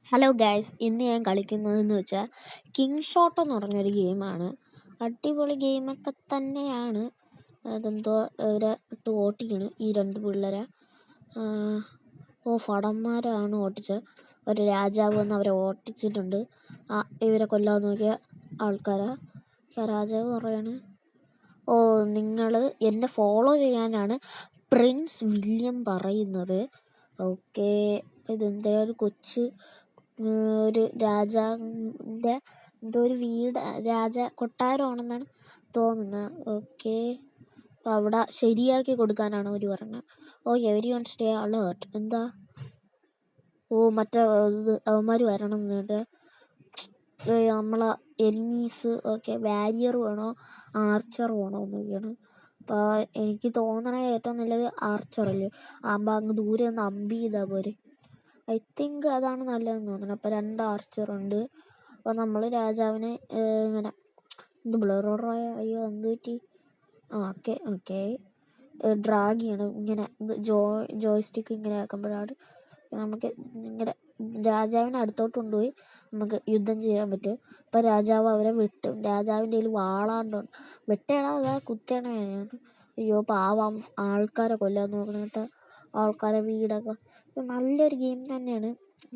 Hello guys, ഇന്ന് ഞാൻ കളിക്കുന്നതെന്ന് വെച്ചാൽ കിങ് ഷോട്ട് എന്ന് പറഞ്ഞൊരു ഗെയിമാണ്. അടിപൊളി ഗെയിമൊക്കെ തന്നെയാണ്. അതെന്തോ ഇവരെ ഇട്ട് ഓട്ടിക്കണം ഈ രണ്ട് പിള്ളേരെ. ഫടന്മാരാണ് ഓട്ടിച്ചത്. ഒരു രാജാവ് വന്ന് അവരെ ഓട്ടിച്ചിട്ടുണ്ട്. ഇവരെ കൊല്ലാൻ നോക്കിയ ആൾക്കാരാ. രാജാവ് പറയാണ്, നിങ്ങൾ എന്നെ ഫോളോ ചെയ്യാനാണ് പ്രിൻസ് വില്യം പറയുന്നത്. ഓക്കെ, ഇതെന്താ ഒരു ഒരു രാജാവിൻ്റെ എന്തോ ഒരു വീട്, കൊട്ടാരമാണെന്നാണ് തോന്നുന്നത്. ഓക്കെ, അപ്പം അവിടെ ശരിയാക്കി കൊടുക്കാനാണ് അവർ പറഞ്ഞത്. Every one stay alert. എന്താ മറ്റേ അവന്മാർ വരണം എന്നിട്ട് നമ്മളെ എനിമീസ്. ഓക്കെ, വാരിയർ വേണോ ആർച്ചർ വേണോ എന്നൊക്കെയാണ്. അപ്പോൾ എനിക്ക് തോന്നണ ഏറ്റവും നല്ലത് ആർച്ചറല്ലേ, ആകുമ്പോൾ അങ്ങ് ദൂരെ ഒന്ന് അമ്പ് ചെയ്താൽ പോരെ. ഐ തിങ്ക് അതാണ് നല്ലതെന്ന് തോന്നുന്നു. അപ്പോൾ 2 ആർച്ചറുണ്ട്. അപ്പോൾ നമ്മൾ രാജാവിനെ ഇങ്ങനെ ബ്ലറായ എന്ത് പറ്റി? ഓക്കെ ഡ്രാഗ് ചെയ്യണം. ഇങ്ങനെ ജോയ്സ്റ്റിക്ക് ഇങ്ങനെ ആക്കുമ്പോഴാണ് നമുക്ക് ഇങ്ങനെ രാജാവിനെ അടുത്തോട്ട് കൊണ്ടുപോയി നമുക്ക് യുദ്ധം ചെയ്യാൻ പറ്റും. അപ്പോൾ രാജാവ് അവരെ വെട്ടും. രാജാവിൻ്റെ കയ്യിൽ വാളാണ്ടുണ്ട്. വെട്ടേടാ, അതാ കുത്തേണ. അയ്യോ പാവം, ആൾക്കാരെ കൊല്ലാൻ നോക്കണേട്ടോ, ആൾക്കാരെ വീടൊക്കെ. നല്ലൊരു ഗെയിം തന്നെയാണ്,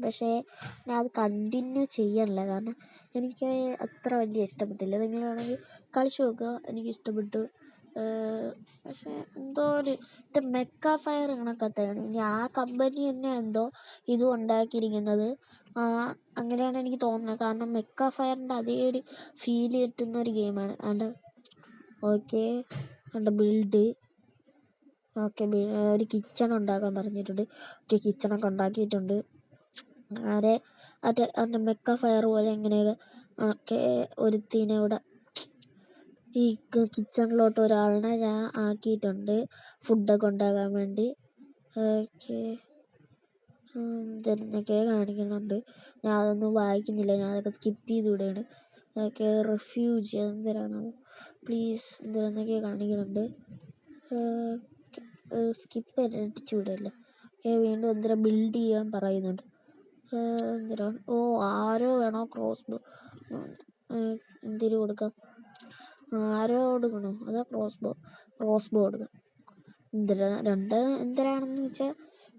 പക്ഷേ ഞാൻ അത് കണ്ടിന്യൂ ചെയ്യണില്ല. കാരണം എനിക്ക് അത്ര വലിയ ഇഷ്ടപ്പെട്ടില്ല. നിങ്ങളാണെങ്കിൽ കളിച്ചു നോക്കുക, എനിക്ക് ഇഷ്ടപ്പെട്ടു. പക്ഷേ എന്തോ ഒരു മെക്ക ഫയർ കണക്കത്തെയാണ്. ഇനി ആ കമ്പനി തന്നെ എന്തോ ഇതും ഉണ്ടാക്കിയിരിക്കുന്നത്. അങ്ങനെയാണ് എനിക്ക് തോന്നുന്നത്. കാരണം മെക്ക ഫയറിൻ്റെ അതേ ഒരു ഫീല് കിട്ടുന്ന ഒരു ഗെയിമാണ്. Okay build. ഓക്കെ, ഒരു കിച്ചൺ ഉണ്ടാക്കാൻ പറഞ്ഞിട്ടുണ്ട്. കിച്ചണൊക്കെ ഉണ്ടാക്കിയിട്ടുണ്ട്. അതിൻ്റെ മെക്ക ഫയർ പോലെ എങ്ങനെയൊക്കെ ഒരുത്തിനെ ഇവിടെ ഈ കിച്ചണിലോട്ട് ഒരാളിനെ ഞാൻ ആക്കിയിട്ടുണ്ട് ഫുഡൊക്കെ ഉണ്ടാക്കാൻ വേണ്ടി. ഓക്കെ, എന്തൊക്കെ കാണിക്കുന്നുണ്ട്. ഞാൻ അതൊന്നും വായിക്കുന്നില്ല, ഞാൻ അതൊക്കെ സ്കിപ്പ് ചെയ്തുവിടുകയാണ്. ഓക്കെ, റെഫ്യൂജ് എന്തിനാണ് പ്ലീസ് എന്തൊക്കെ കാണിക്കുന്നുണ്ട്. സ്കിപ്പ് അടിച്ചു വിടല്ലേ. വീണ്ടും എന്തിനാ ബിൽഡ് ചെയ്യാൻ പറയുന്നുണ്ട്. എന്തിനാണ് ആരോ വേണോ ക്രോസ് ബോ എന്തിനു കൊടുക്കാം? ആരോ കൊടുക്കണോ അതോ ക്രോസ് ബോ കൊടുക്കാം? എന്തിനാണെന്ന് വെച്ചാൽ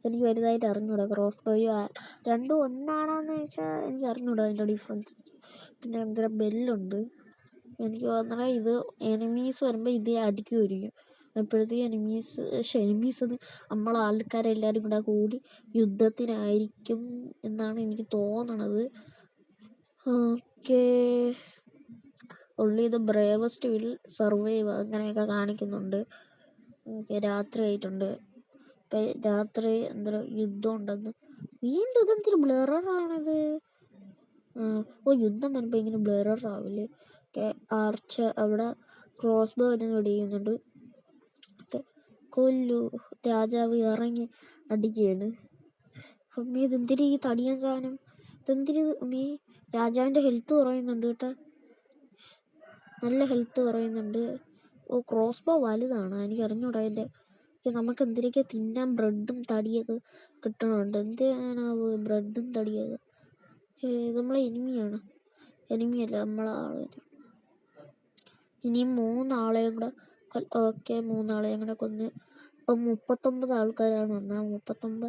എനിക്ക് വലുതായിട്ട് അറിഞ്ഞൂടാ. ക്രോസ് ബോയോ രണ്ടും ഒന്നാണോന്ന് ചോദിച്ചാൽ എനിക്ക് അറിഞ്ഞൂടാ അതിൻ്റെ ഡിഫറൻസ്. പിന്നെ എന്തിനാ ബെല്ലുണ്ട്. എനിക്ക് തോന്നണ ഇത് എനിമീസ് വരുമ്പോൾ ഇത് അടിക്കുമായിരിക്കും. അപ്പോഴത്തേക്ക് എനിമീസ് നമ്മളെ ആൾക്കാരെല്ലാവരും കൂടി യുദ്ധത്തിനായിരിക്കും എന്നാണ് എനിക്ക് തോന്നണത്. Okay, only the bravest will survive അങ്ങനെയൊക്കെ കാണിക്കുന്നുണ്ട്. ഓക്കെ, രാത്രി ആയിട്ടുണ്ട്. ഇപ്പം രാത്രി എന്തോ യുദ്ധം ഉണ്ടെന്ന്. വീണ്ടും ഇതെന്തൊരു ബ്ലറാണിത്. യുദ്ധം വരുമ്പോൾ ഇങ്ങനെ ബ്ലറാവില്ലേ. ആർച്ചർ അവിടെ ക്രോസ് ബോ വെടിയുന്നുണ്ട്. കൊല്ലു, രാജാവ് ഇറങ്ങി അടിക്കുകയാണ്. അമ്മേ, ഇതെന്തിരി ഈ തടിയൻ സാധനം, ഇതെന്തിരി അമ്മേ. രാജാവിൻ്റെ ഹെൽത്ത് കുറയുന്നുണ്ട് കേട്ടോ, നല്ല ഹെൽത്ത് കുറയുന്നുണ്ട്. ക്രോസ് ബോ വലുതാണ്, എനിക്ക് അറിഞ്ഞൂടാ. അതിൻ്റെ നമുക്ക് എന്തിനൊക്കെ തിന്നാൻ ബ്രെഡും തടിയൊക്കെ കിട്ടണുണ്ട്. എന്തിനാണ് ബ്രെഡും തടിയൊക്കെ? നമ്മളെ എനിമിയല്ല നമ്മളെ ആള്. ഇനിയും 3 ആളെയും കൂടെ ഓക്കെ 3 ആളെയും കൂടെ കൊന്ന് ഇപ്പം 39 ആൾക്കാരാണ് വന്നത്. 39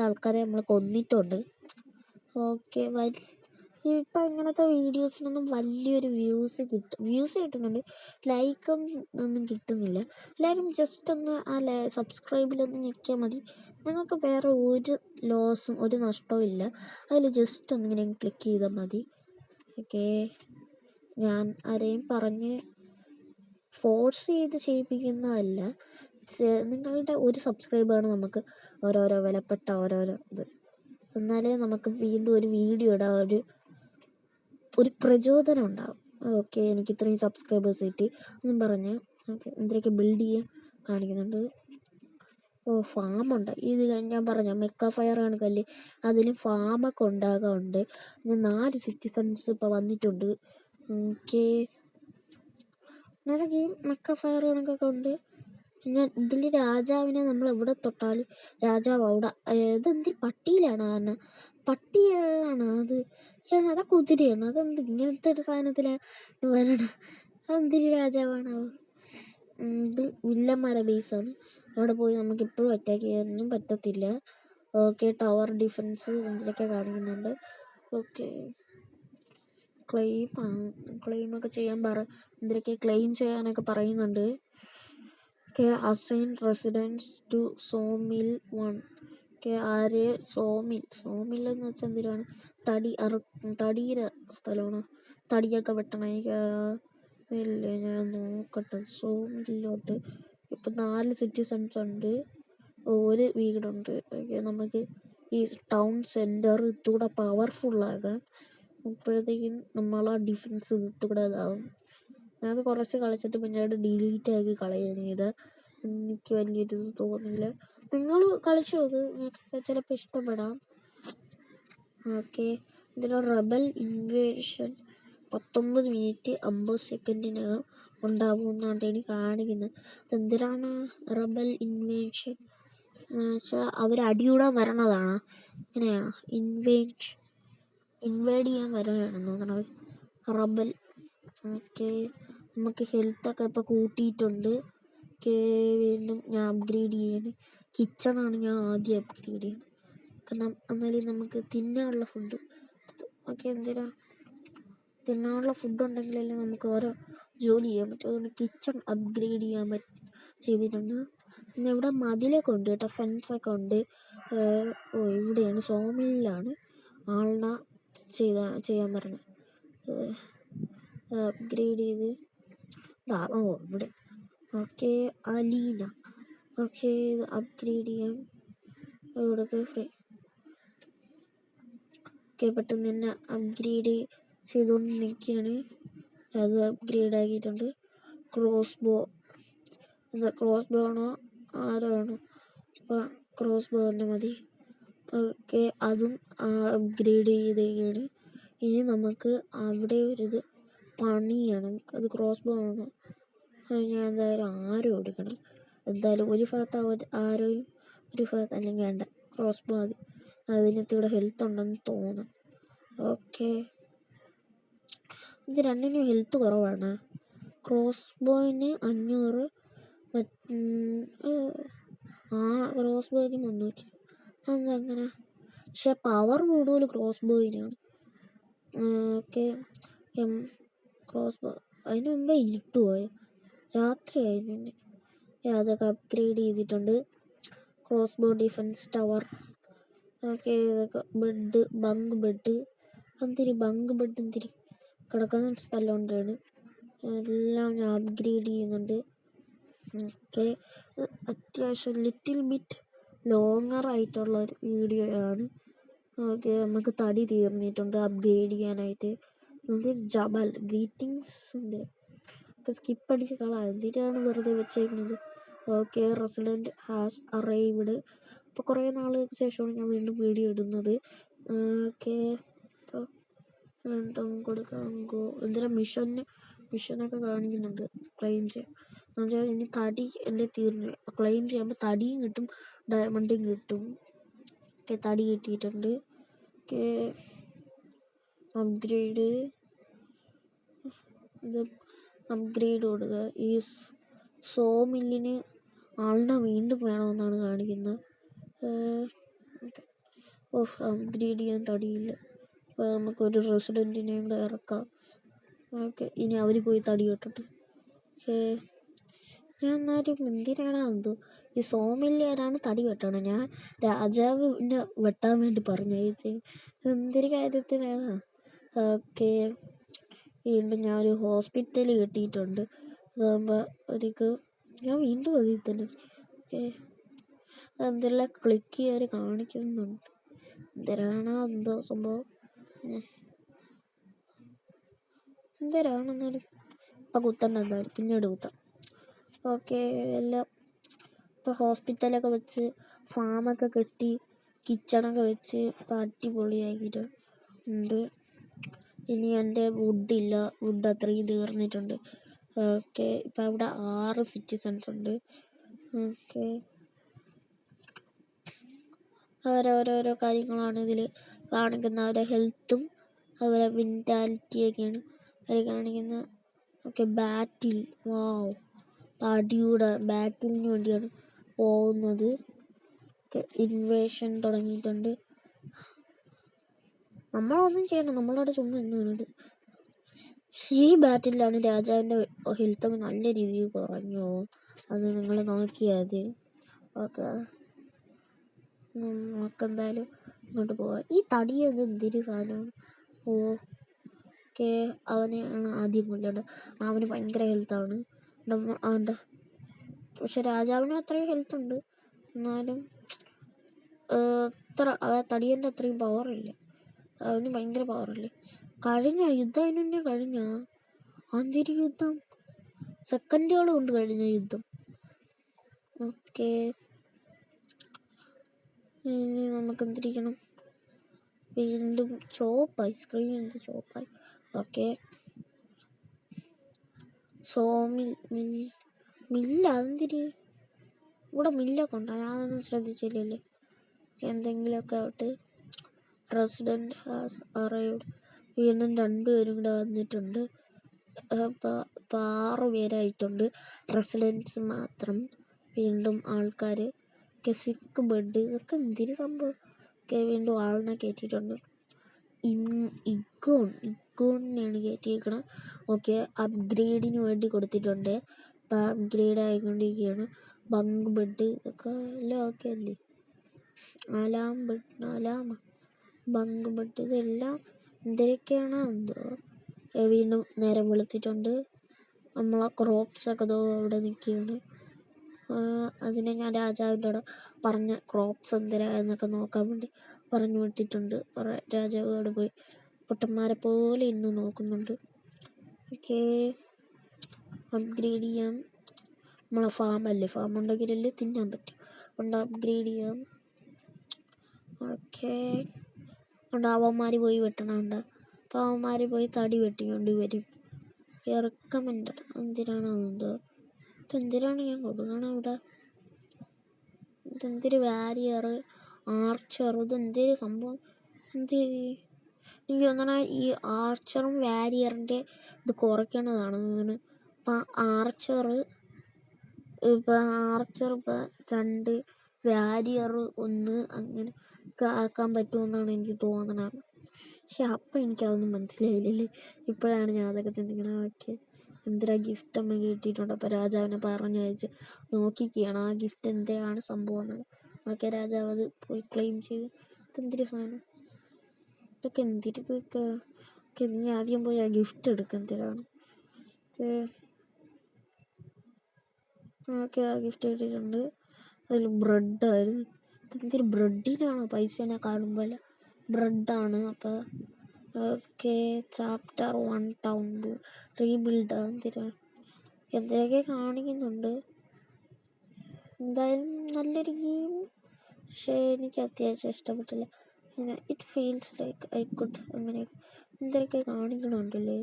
ആൾക്കാരെ നമ്മൾ കൊന്നിട്ടുണ്ട്. ഓക്കെ, ഇപ്പം ഇങ്ങനത്തെ വീഡിയോസിനൊന്നും വലിയൊരു വ്യൂസ് കിട്ടുന്നുണ്ട്, ലൈക്കൊന്നും കിട്ടുന്നില്ല. എല്ലാവരും ജസ്റ്റ് ഒന്ന് സബ്സ്ക്രൈബിലൊന്ന് ഞെക്കിയാൽ മതി. നിങ്ങൾക്ക് വേറെ ഒരു ലോസും ഒരു നഷ്ടവും ഇല്ല. അതിൽ ജസ്റ്റ് ഒന്നിങ്ങനെ ക്ലിക്ക് ചെയ്താൽ മതി. ഓക്കെ, ഞാൻ ആരെയും പറഞ്ഞ് ഫോഴ്സ് ചെയ്ത് ചെയ്യിപ്പിക്കുന്നതല്ല. നിങ്ങളുടെ ഒരു സബ്സ്ക്രൈബാണ് നമുക്ക് ഓരോരോ വിലപ്പെട്ട ഓരോരോ ഇത്. എന്നാലേ നമുക്ക് വീണ്ടും ഒരു വീഡിയോ ഇടാൻ ഒരു പ്രചോദനം ഉണ്ടാവും. ഓക്കെ, എനിക്ക് ഇത്രയും സബ്സ്ക്രൈബേഴ്സ് കിട്ടി എന്നും പറഞ്ഞ് എന്തൊക്കെ ബിൽഡ് ചെയ്യാൻ കാണിക്കുന്നുണ്ട്. ഫാമുണ്ട്. ഇത് ഞാൻ പറഞ്ഞ മെക്ക ഫയർ കണക്കല്ലേ, അതിലും ഫാമൊക്കെ ഉണ്ടാകാറുണ്ട്. 4 സിറ്റിസൺസ് ഇപ്പോൾ വന്നിട്ടുണ്ട്. ഓക്കെ, നല്ല ഗെയിം മെക്ക ഫയർ കണക്കൊക്കെ ഉണ്ട്. പിന്നെ ഇതിൽ രാജാവിനെ നമ്മൾ എവിടെ തൊട്ടാലും രാജാവ് അവിടെ. ഇതെന്തിൽ പട്ടിയിലാണ് കാരണം പട്ടിയാണ് അത്. അതാ കുതിരയാണ്. അതെന്ത് ഇങ്ങനത്തെ ഒരു സാധനത്തിലാണ് വരണം? അതെന്തൊരു രാജാവാണോ? ഇത് വില്ലന്മാരെ ബേസാണ്. അവിടെ പോയി നമുക്ക് ഇപ്പോഴും അറ്റാക്ക് ചെയ്യാനൊന്നും പറ്റത്തില്ല. ഓക്കെ, ടവർ ഡിഫൻസ് എന്തൊക്കെ കാണിക്കുന്നുണ്ട്. ഓക്കെ, ക്ലെയിമൊക്കെ ചെയ്യാൻ എന്തൊക്കെ ക്ലെയിം ചെയ്യാനൊക്കെ പറയുന്നുണ്ട്. ഓക്കെ, അസൈൻ റെസിഡൻസ് ടു സോമിൽ 1. ഓക്കെ, ആര്? സോമിൽ എന്ന് വെച്ചാൽ എന്തിനാണ്? തടിയുടെ സ്ഥലമാണ്. തടിയൊക്കെ വെട്ടണം. ഇല്ല, ഞാൻ നോക്കട്ടെ. സോമിലോട്ട് ഇപ്പം 4 സിറ്റിസൺസ് ഉണ്ട്, 1 വീടുണ്ട്. ഓക്കെ, നമുക്ക് ഈ ടൗൺ സെൻറ്റർ ഇത്തുകൂടെ പവർഫുള്ളാകാം. അപ്പോഴത്തേക്കും നമ്മളാ ഡിഫൻസ് ഇത്തുകൂടെ ഇതാവും. ഞാനത് കുറച്ച് കളിച്ചിട്ട് പിന്നീട് ഡിലീറ്റ് ആക്കി കളയാണ് ചെയ്തത്. എനിക്ക് വലിയൊരു തോന്നിയില്ല. നിങ്ങൾ കളിച്ചു നോക്ക്, നിങ്ങൾക്ക് ചിലപ്പോൾ ഇഷ്ടപ്പെടാം. ഓക്കെ, ഇതിന് റബൽ ഇൻവേഷൻ 19 മിനിറ്റ് 50 സെക്കൻഡിനകം ഉണ്ടാകുമെന്നാണ് എനിക്ക് കാണിക്കുന്നത്. എന്തിനാണ് റബൽ ഇൻവേഷൻ എന്ന് വെച്ചാൽ അവർ അടിയൂടാൻ വരണതാണ്. ഇങ്ങനെയാണ് ഇൻവേഡ് ചെയ്യാൻ വരണമാണെന്ന് തോന്നണത് റബൽ. ഓക്കെ, നമുക്ക് ഹെൽത്തൊക്കെ ഇപ്പോൾ കൂട്ടിയിട്ടുണ്ട്. ഓക്കെ, വീണ്ടും ഞാൻ അപ്ഗ്രേഡ് ചെയ്യാണ്. കിച്ചണാണ് ഞാൻ ആദ്യം അപ്ഗ്രേഡ് ചെയ്യുന്നത്. കാരണം എന്നാലും നമുക്ക് തിന്നാനുള്ള ഫുഡ്. ഓക്കെ, എന്തിനാ തിന്നാനുള്ള ഫുഡ് ഉണ്ടെങ്കിലല്ലേ നമുക്ക് ഓരോ ജോലി ചെയ്യാൻ പറ്റും. അതുകൊണ്ട് കിച്ചൺ അപ്ഗ്രേഡ് ചെയ്യാൻ ചെയ്തിട്ടുണ്ട്. പിന്നെ ഇവിടെ മതിലൊക്കെ ഉണ്ട് കേട്ടോ, ഫെൻസൊക്കെ ഉണ്ട്. ഇവിടെയാണ് സോമിലാണ് ആളിനെ ചെയ്യാൻ പറഞ്ഞത്. അപ്ഗ്രേഡ് ചെയ്ത് ഇവിടെ. ഓക്കെ, അലീന. ഓക്കെ, ഇത് അപ്ഗ്രേഡ് ചെയ്യാൻ ഇവിടെയൊക്കെ ഫ്രീ. ഓക്കെ, പെട്ടെന്ന് തന്നെ അപ്ഗ്രേഡ് ചെയ്തുകൊണ്ട് നിൽക്കുകയാണ്. അത് അപ്ഗ്രേഡ് ആക്കിയിട്ടുണ്ട്. ക്രോസ് ബോ ആണോ ആരോ ആണ്? അപ്പോൾ ക്രോസ് ബോ തന്നെ മതി. ഓക്കെ, അതും അപ്ഗ്രേഡ് ചെയ്തേക്കാണ്. ഇനി നമുക്ക് അവിടെ ഒരിത് പണിയണം. അത് ക്രോസ് ബോ ആണ്. ഞാൻ എന്തായാലും ആരോ എടുക്കണം. എന്തായാലും ഒരു ഭാഗത്ത് ആരോയും ഒരു ഭാഗത്ത് അല്ലെങ്കിൽ വേണ്ട, ക്രോസ് ബോ മതി. അതിനകത്ത് ഇവിടെ ഹെൽത്ത് ഉണ്ടെന്ന് തോന്നുന്നു. ഓക്കെ, ഇത് രണ്ടിനും ഹെൽത്ത് കുറവാണ്. ക്രോസ് ബോയിന് 500, ക്രോസ് ബോയിന് 300. അതെങ്ങനെ? പക്ഷെ പവർ കൂടുതൽ ക്രോസ് ബോയിനാണ്. ഓക്കെ, ക്രോസ് ബോ അതിന് മുമ്പേ ഇരുട്ട് പോയോ? രാത്രി ആയിരുന്നു. അതൊക്കെ അപ്ഗ്രേഡ് ചെയ്തിട്ടുണ്ട്. ക്രോസ് ബോ ഡിഫൻസ് ടവർ. ഓക്കെ, ഇതൊക്കെ ബങ്ക് ബെഡ് എന്തിരി കിടക്കുന്ന സ്ഥലമുണ്ടാണ്. എല്ലാം ഞാൻ അപ്ഗ്രേഡ് ചെയ്യുന്നുണ്ട്. ഓക്കെ, അത്യാവശ്യം ലിറ്റിൽ ബിറ്റ് ലോങ്ങർ ആയിട്ടുള്ള ഒരു വീഡിയോ ആണ്. ഓക്കെ, നമുക്ക് തടി തീർന്നിട്ടുണ്ട് അപ്ഗ്രേഡ് ചെയ്യാനായിട്ട്. നമുക്ക് ജബൽ ഗ്രീറ്റിംഗ്സ് ഉണ്ട്. സ്കിപ്പ് അടിച്ച് കളാം, എന്തിനാണ് വെറുതെ വെച്ചേക്കുന്നത്. Okay, resident has arrived. ഇപ്പോൾ കുറേ നാളുകൾക്ക് ശേഷമാണ് ഞാൻ വീണ്ടും വീഡിയോ ഇടുന്നത്. ഓക്കെ, ഇപ്പോൾ വീണ്ടും കൊടുക്കാം. എന്തിനാ മിഷനൊക്കെ കാണിക്കുന്നുണ്ട്. ക്ലെയിം ചെയ്യാം എന്നുവെച്ചാൽ ഇനി തടി എൻ്റെ തീർന്നു. ക്ലെയിം ചെയ്യുമ്പോൾ തടിയും കിട്ടും ഡയമണ്ടും കിട്ടും. ഓക്കെ, തടി കിട്ടിയിട്ടുണ്ട്. ഓക്കെ, അപ്ഗ്രേഡ് കൊടുക്കുക. ഈ സോമില്ലിന് ആളിനെ വീണ്ടും വേണമെന്നാണ് കാണിക്കുന്നത്. അപ്ഗ്രേഡ് ചെയ്യാൻ തടിയില്ല. അപ്പോൾ നമുക്കൊരു റെസിഡൻറ്റിനെയും കൂടെ ഇറക്കാം. ഓക്കെ, ഇനി അവർ പോയി തടി കെട്ടിട്ട്. പക്ഷേ ഞാൻ എന്നാലും എന്തിനാണ് എന്തോ ഈ സോമില്ലിയാരാണ് തടി വെട്ടണം. ഞാൻ രാജാവിനെ വെട്ടാൻ വേണ്ടി പറഞ്ഞു. എന്തൊരു കാര്യത്തിനാണ്. ഓക്കെ, വീണ്ടും ഞാനൊരു ഹോസ്പിറ്റൽ കിട്ടിയിട്ടുണ്ട്. അതാകുമ്പോൾ ഞാൻ വീണ്ടും അതിൽ തന്നെ. ഓക്കെ, എന്തെല്ലാം ക്ലിക്ക് ചെയ്യാൻ കാണിക്കുന്നുണ്ട്. എന്തിനാണ് എന്തോ സംഭവം, എന്തിനാണെന്നാലും ഇപ്പം കുത്തണ്ട, എന്തായാലും പിന്നീട് കുത്താം. ഓക്കെ, എല്ലാം ഇപ്പോൾ ഹോസ്പിറ്റലൊക്കെ വെച്ച് ഫാമൊക്കെ കെട്ടി കിച്ചണൊക്കെ വെച്ച് ഇപ്പം അടിപൊളിയാക്കിയിട്ടുണ്ട്. ഇനി എൻ്റെ വുഡ് അത്രയും തീർന്നിട്ടുണ്ട്. ഓക്കെ, ഇപ്പം അവിടെ 6 സിറ്റിസൺസ് ഉണ്ട്. ഓക്കെ, ഓരോരോ കാര്യങ്ങളാണ് ഇതിൽ കാണിക്കുന്ന അവരുടെ ഹെൽത്തും അതുപോലെ വിൻറ്റാലിറ്റിയൊക്കെയാണ് അവർ കാണിക്കുന്ന. ഓക്കെ, ബാറ്റിൽ വാവ്, തടിയുടെ ബാറ്റിലിന് വേണ്ടിയാണ് പോകുന്നത്. ഇൻവേഷൻ തുടങ്ങിയിട്ടുണ്ട്. നമ്മളൊന്നും ചെയ്യണം, നമ്മളവിടെ ചുമ്മാ നിന്നുണ്ട്. ഈ ബാറ്റിലാണ് രാജാവിൻ്റെ ഹെൽത്ത് നല്ല രീതിയിൽ കുറഞ്ഞു. അത് നിങ്ങൾ നോക്കിയാൽ മതി. ഓക്കെ, നമുക്കെന്തായാലും ഇങ്ങോട്ട് പോവാം. ഈ തടിയത് എന്തൊരു സാധനമാണ്. ഓക്കെ, അവനെയാണ് ആദ്യം കൊല്ലേണ്ടത്. അവന് ഭയങ്കര ഹെൽത്താണ്. അവൻ്റെ പക്ഷെ രാജാവിന് അത്രയും ഹെൽത്ത് ഉണ്ട്, എന്നാലും തടിയൻ്റെ അത്രയും പവറില്ല. അവന് ഭയങ്കര പവറില്ലേ. കഴിഞ്ഞ യുദ്ധം അതിന് തന്നെ കഴിഞ്ഞ അന്തിരി യുദ്ധം സെക്കൻഡുകൾ കൊണ്ട് കഴിഞ്ഞ യുദ്ധം. ഓക്കെ, ഇനി നമുക്ക് എന്തിരിക്കണം, വീണ്ടും ചോപ്പായി, സ്ക്രീൻ എന്ത് ചോപ്പായി. ഓക്കെ, മില്ല അതെന്തിരി ഇവിടെ മില്ലൊക്കെ ഉണ്ടോ? ഞാനൊന്നും ശ്രദ്ധിച്ചില്ലല്ലേ. എന്തെങ്കിലുമൊക്കെ ആവട്ടെ. President has arrived. വീണ്ടും 2 പേരും കൂടെ വന്നിട്ടുണ്ട്. ഇപ്പോൾ 6 പേരായിട്ടുണ്ട്. റെസിഡൻസ് മാത്രം. വീണ്ടും ആൾക്കാർ. സിക്ക് ബെഡ്, ഇതൊക്കെ എന്തൊരു സംഭവം. വീണ്ടും ആളിനെ കയറ്റിയിട്ടുണ്ട്. ഇഗോണിനെയാണ് കയറ്റിയിരിക്കണം. ഓക്കെ, അപ്ഗ്രേഡിന് വേണ്ടി കൊടുത്തിട്ടുണ്ട്. ഇപ്പം അപ്ഗ്രേഡ് ആയിക്കൊണ്ടിരിക്കുകയാണ്. ബങ്ക് ബെഡ് ഇതൊക്കെ എല്ലാം ഓക്കെ അല്ലേ. അലാമ ബങ്ക് ബെഡ് ഇതെല്ലാം എന്തൊക്കെയാണോ എന്തോ. വീണ്ടും നേരം വെളുത്തിട്ടുണ്ട്. നമ്മളെ ക്രോപ്സൊക്കെ അവിടെ നിൽക്കുകയാണ്. അതിനെ ഞാൻ രാജാവിൻ്റെ അവിടെ പറഞ്ഞ ക്രോപ്സ് എന്തിനാ എന്നൊക്കെ നോക്കാൻ വേണ്ടി പറഞ്ഞു വിട്ടിട്ടുണ്ട്. രാജാവ് അവിടെ പോയി പൊട്ടന്മാരെ പോലെ ഇന്ന് നോക്കുന്നുണ്ട്. ഓക്കെ, അപ്ഗ്രേഡ് ചെയ്യാം. നമ്മളെ ഫാമല്ലേ, ഫാം ഉണ്ടെങ്കിലല്ലേ തിന്നാൻ പറ്റും. അതുകൊണ്ട് അപ്ഗ്രേഡ് ചെയ്യാം. ഓക്കെ, അതുകൊണ്ട് അവന്മാർ പോയി വെട്ടണമുണ്ട്. അപ്പോൾ അവന്മാർ പോയി തടി വെട്ടിക്കൊണ്ട് വരും. റെക്കമെൻഡഡ് എന്തിനാണ് എന്തോ, ഇതെന്തിനാണ് ഞാൻ കൊടുക്കണം ഇവിടെ. ഇതെന്തൊരു വാരിയർ ആർച്ചർ, ഇതെന്തൊരു സംഭവം. എനിക്ക് തോന്നണ ഈ ആർച്ചറും വാരിയറിൻ്റെ ഇത് കുറയ്ക്കണതാണ് തോന്നുന്നു. അപ്പം ആർച്ചർ ഇപ്പം 2 വാരിയർ 1 അങ്ങനെ ആക്കാൻ പറ്റുമെന്നാണ് എനിക്ക് തോന്നണത്. പക്ഷെ അപ്പം എനിക്കതൊന്നും മനസ്സിലായില്ലല്ലേ. ഇപ്പോഴാണ് ഞാൻ അതൊക്കെ ചിന്തിക്കണം. ഓക്കെ, എന്തിനാ ഗിഫ്റ്റ് അമ്മ കിട്ടിയിട്ടുണ്ട്. അപ്പോൾ രാജാവിനെ പറഞ്ഞയച്ച് നോക്കിക്കുകയാണ് ആ ഗിഫ്റ്റ് എന്തിനാണ് സംഭവം എന്നാണ്. ഓക്കെ, രാജാവ് അത് പോയി ക്ലെയിം ചെയ്ത്. ഇതെന്തൊരു സാധനം, ഇതൊക്കെ എന്തിരി ഇതൊക്കെ. ഓക്കെ, നീ ആദ്യം പോയി ആ ഗിഫ്റ്റ് എടുക്കുക എന്തിനാണ്. ഓക്കെ, ആ ഗിഫ്റ്റ് കിട്ടിയിട്ടുണ്ട്. അതിൽ ബ്രെഡായിരുന്നു. ഇതെന്തൊരു ബ്രെഡിനാണോ പൈസേനെ കാണുമ്പോൾ ബ്രെഡാണ്. അപ്പോൾ ഓക്കെ, ചാപ്റ്റർ 1 ടൗൺ റീബിൽഡ് എന്തിനൊക്കെ കാണിക്കുന്നുണ്ട്. എന്തായാലും നല്ലൊരു ഗെയിം, പക്ഷേ എനിക്ക് അത്യാവശ്യം ഇഷ്ടപ്പെട്ടില്ല. It feels like I could അങ്ങനെ എന്തൊക്കെ കാണിക്കണമുണ്ടല്ലേ.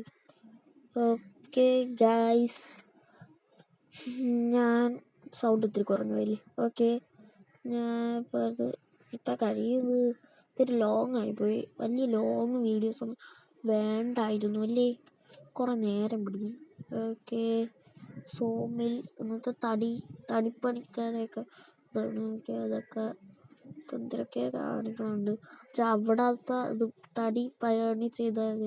ഓക്കെ ഗൈസ്, ഞാൻ സൗണ്ട് ഒത്തിരി കുറഞ്ഞു പോയില്ലേ. ഓക്കെ, ഞാൻ ഇപ്പം കഴിയുന്നത് ഇത്തിരി ലോങ് ആയിപ്പോയി. വലിയ ലോങ് വീഡിയോസൊന്നും വേണ്ടായിരുന്നു അല്ലേ, കുറേ നേരം പിടിക്കും. ഓക്കെ, സോമിൽ ഇന്നത്തെ തടിപ്പണിക്കാരെയൊക്കെ അതൊക്കെ എന്തൊക്കെ കാണിക്കുന്നുണ്ട്. പക്ഷെ അവിടത്തെ ഇത് തടി പണി ചെയ്താൽ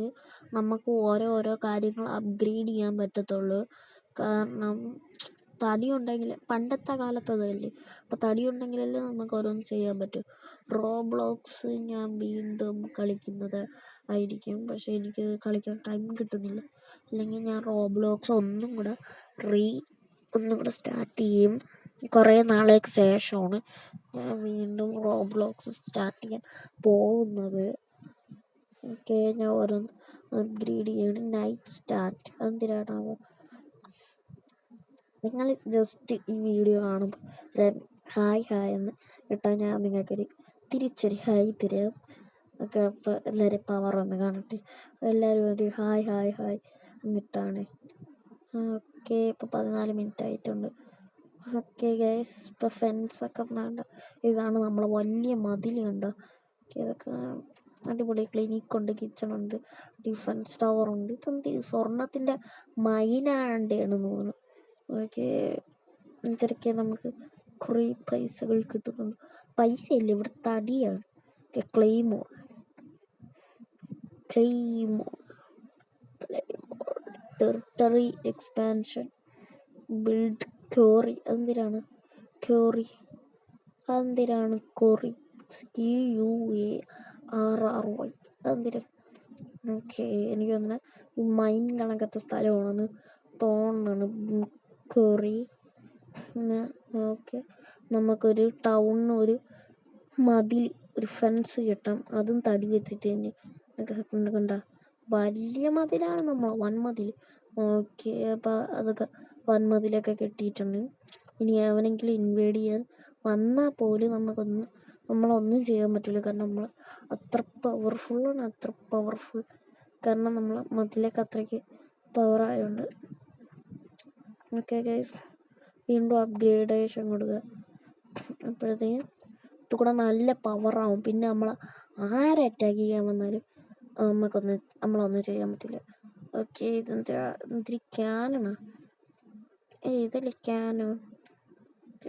നമുക്ക് ഓരോ കാര്യങ്ങൾ അപ്ഗ്രേഡ് ചെയ്യാൻ പറ്റത്തുള്ളൂ. കാരണം തടി ഉണ്ടെങ്കിൽ പണ്ടത്തെ കാലത്തതല്ലേ, അപ്പോൾ തടി ഉണ്ടെങ്കിലല്ലേ നമുക്ക് ഓരോന്ന് ചെയ്യാൻ പറ്റും. റോബ്ലോക്സ് ഞാൻ വീണ്ടും കളിക്കുന്നത് ആയിരിക്കും, പക്ഷേ എനിക്ക് കളിക്കാൻ ടൈം കിട്ടുന്നില്ല. അല്ലെങ്കിൽ ഞാൻ റോബ്ലോക്സ് ഒന്നും കൂടെ സ്റ്റാർട്ട് ചെയ്യും. കുറേ നാളേക്ക് ശേഷമാണ് ഞാൻ വീണ്ടും റോബ്ലോക്സ് സ്റ്റാർട്ട് ചെയ്യാൻ പോകുന്നത്. ഓക്കെ, ഞാൻ ഓരോന്ന് അപ്ഗ്രേഡ് ചെയ്യണം. നൈറ്റ് സ്റ്റാർട്ട് എന്തിനാണാവോ. നിങ്ങൾ ജസ്റ്റ് ഈ വീഡിയോ കാണുമ്പോൾ ഹായ് എന്ന് ഇട്ടാൽ ഞാൻ നിങ്ങൾക്കൊരു തിരിച്ചൊരു ഹായ് തരാം. ഒക്കെ അപ്പോൾ എല്ലാവരും പവർ ഒന്ന് കാണട്ടെ. എല്ലാവരും ഒരു ഹായ് എന്നിട്ടാണ്. ഓക്കെ, ഇപ്പോൾ 14 മിനിറ്റ് ആയിട്ടുണ്ട്. ഓക്കെ ഗൈസ്, ഇപ്പോൾ ഫെൻസൊക്കെ വേണ്ട. ഇതാണ് നമ്മളെ വലിയ മതിൽ കണ്ടോ. ഓക്കെ, ഇതൊക്കെ അടിപൊളി ക്ലിനിക്കുണ്ട്, കിച്ചണുണ്ട്, ഡിഫൻസ് ടവറുണ്ട്. ഇതെന്ത് സ്വർണത്തിൻ്റെ മൈനാണ്ടാണ് തോന്നുന്നു. ഓക്കെ, ഇതൊക്കെ നമുക്ക് കുറേ പൈസകൾ കിട്ടുന്നുണ്ട്. പൈസയില്ല, ഇവിടെ തടിയാണ്. ക്ലെയിമോ ടെറിട്ടറി എക്സ്പാൻഷൻ, ബിൽഡ് ക്യോറി. അതെന്തിനാണ് ക്യോറി? അതെന്തിനാണ് കൊറി? CUARRY അതെന്തിനാ? ഓക്കെ, എനിക്ക് തോന്നുന്നു ഈ മൈൻ കണക്കത്തെ സ്ഥലമാണെന്ന് തോന്നുന്നു ക്യോറി. ഓക്കെ, നമുക്കൊരു ടൗണിന് ഒരു മതിൽ, ഒരു ഫെൻസ് കിട്ടാം. അതും തടി വെച്ചിട്ട് തന്നെ. കണ്ട വലിയ മതിലാണ്, നമ്മൾ വൻമതിൽ. ഓക്കെ, അപ്പം അതൊക്കെ വൻമതിലൊക്കെ കെട്ടിയിട്ടുണ്ട്. ഇനി എവനെങ്കിലും ഇൻവേഡ് ചെയ്യാൻ വന്നാൽ പോലും നമ്മളൊന്നും ചെയ്യാൻ പറ്റില്ല. കാരണം നമ്മൾ അത്ര പവർഫുൾ. കാരണം നമ്മൾ മതിലൊക്കെ അത്രയ്ക്ക് പവറായതുകൊണ്ട്. ഓക്കെ ഗൈസ്, വീണ്ടും അപ്ഗ്രേഡേഷൻ കൊടുക്കുക. അപ്പോഴത്തേക്കും ഇത് കൂടെ നല്ല പവറാവും. പിന്നെ നമ്മൾ ആരെ അറ്റാക്ക് ചെയ്യാൻ വന്നാലും നമ്മളൊന്നും ചെയ്യാൻ പറ്റില്ല. ഓക്കെ, ഇതെന്തിരി ക്യാനാണ്? ഇതല്ലേ ക്യാനോ?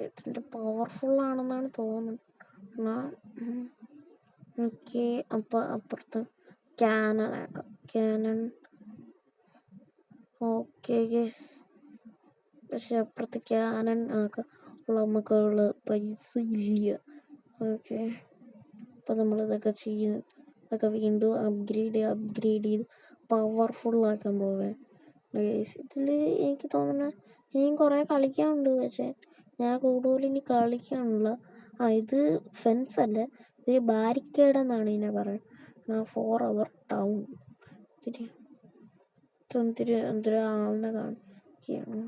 ഇതിൻ്റെ പവർഫുള്ളാണെന്നാണ് തോന്നുന്നത്. ഓക്കെ, അപ്പം അപ്പുറത്ത് ക്യാനൺ ആക്കാം. ഓക്കെ ഗൈസ്, പക്ഷെ അപ്പുറത്ത് ക്യാനൺ ആക്കാം നമുക്കുള്ള പൈസ ഇല്ല. ഓക്കെ, അപ്പം നമ്മളിതൊക്കെ ചെയ്യുന്നു. ഇതൊക്കെ വീണ്ടും അപ്ഗ്രേഡ് ചെയ്ത് പവർഫുള്ളാക്കാൻ പോവേ. ഇതിൽ എനിക്ക് തോന്നുന്നത് ഇനിയും കുറേ കളിക്കാനുണ്ട്. പക്ഷേ ഞാൻ കൂടുതൽ ഇനി കളിക്കാനുള്ള ഇത് ഫെൻസ് അല്ല, ഇത് ബാരിക്കേഡ് എന്നാണ് ഇതിനെ പറയുന്നത്. 4 അവർ ടൗൺ. എന്തൊരു ആളിനെ കാണിക്കുകയാണ്.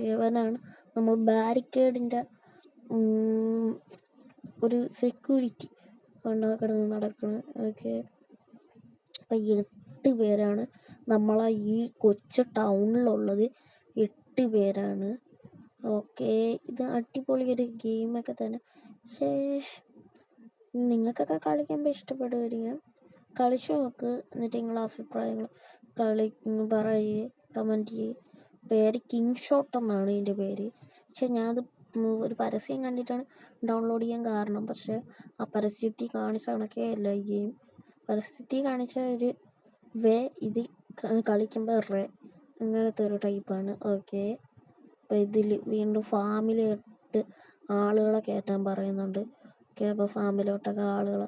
യവനാണ് നമ്മൾ ബാരിക്കേഡിൻ്റെ ഒരു സെക്യൂരിറ്റി കിടന്ന് നടക്കുന്നത്. ഓക്കെ, അപ്പം 8 പേരാണ് നമ്മളെ ഈ കൊച്ചു ടൗണിലുള്ളത്. 8 പേരാണ്. ഓക്കെ, ഇത് അടിപൊളി ഒരു ഗെയിമൊക്കെ തന്നെ. പക്ഷേ നിങ്ങൾക്കൊക്കെ കളിക്കുമ്പോൾ ഇഷ്ടപ്പെടുമായിരിക്കും. കളിച്ചു നോക്ക്, എന്നിട്ട് നിങ്ങളെ അഭിപ്രായങ്ങൾ പറയുക, കമൻറ്റ് ചെയ്യുക. പേര് കിങ് ഷോട്ട് എന്നാണ് ഇതിൻ്റെ പേര്. പക്ഷെ ഞാനത് ഒരു പരസ്യം കണ്ടിട്ടാണ് ഡൗൺലോഡ് ചെയ്യാൻ കാരണം. പക്ഷെ ആ പരസ്യത്തിൽ കാണിച്ച കണക്കേ അല്ല ഈ ഗെയിം. പരസ്യത്തിൽ കാണിച്ച ഒരു ഇത് കളിക്കുമ്പോൾ അങ്ങനത്തെ ഒരു ടൈപ്പാണ്. ഓക്കെ, അപ്പോൾ ഇതിൽ വീണ്ടും ഫാമിലോട്ട് ആളുകളെ കയറ്റാൻ പറയുന്നുണ്ട്. ഓക്കെ, അപ്പോൾ ഫാമിലോട്ടൊക്കെ ആളുകളെ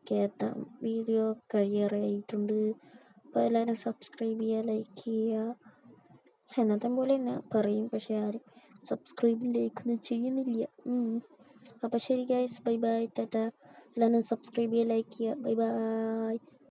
കയറ്റാം. വീഡിയോ കഴിയാറായിട്ടുണ്ട്. അപ്പോൾ എല്ലാവരും സബ്സ്ക്രൈബ് ചെയ്യുക, ലൈക്ക് ചെയ്യുക. എന്നത്തെ പോലെ തന്നെ പറയും, പക്ഷെ ആരും സബ്സ്ക്രൈബും ലൈക്കൊന്നും ചെയ്യുന്നില്ല. അപ്പോൾ ശരി ഗൈസ്, ബൈ ബൈ, ടാറ്റ. എല്ലാവരും സബ്സ്ക്രൈബ് ചെയ്യുക, ലൈക്ക് ചെയ്യുക. Bye bye.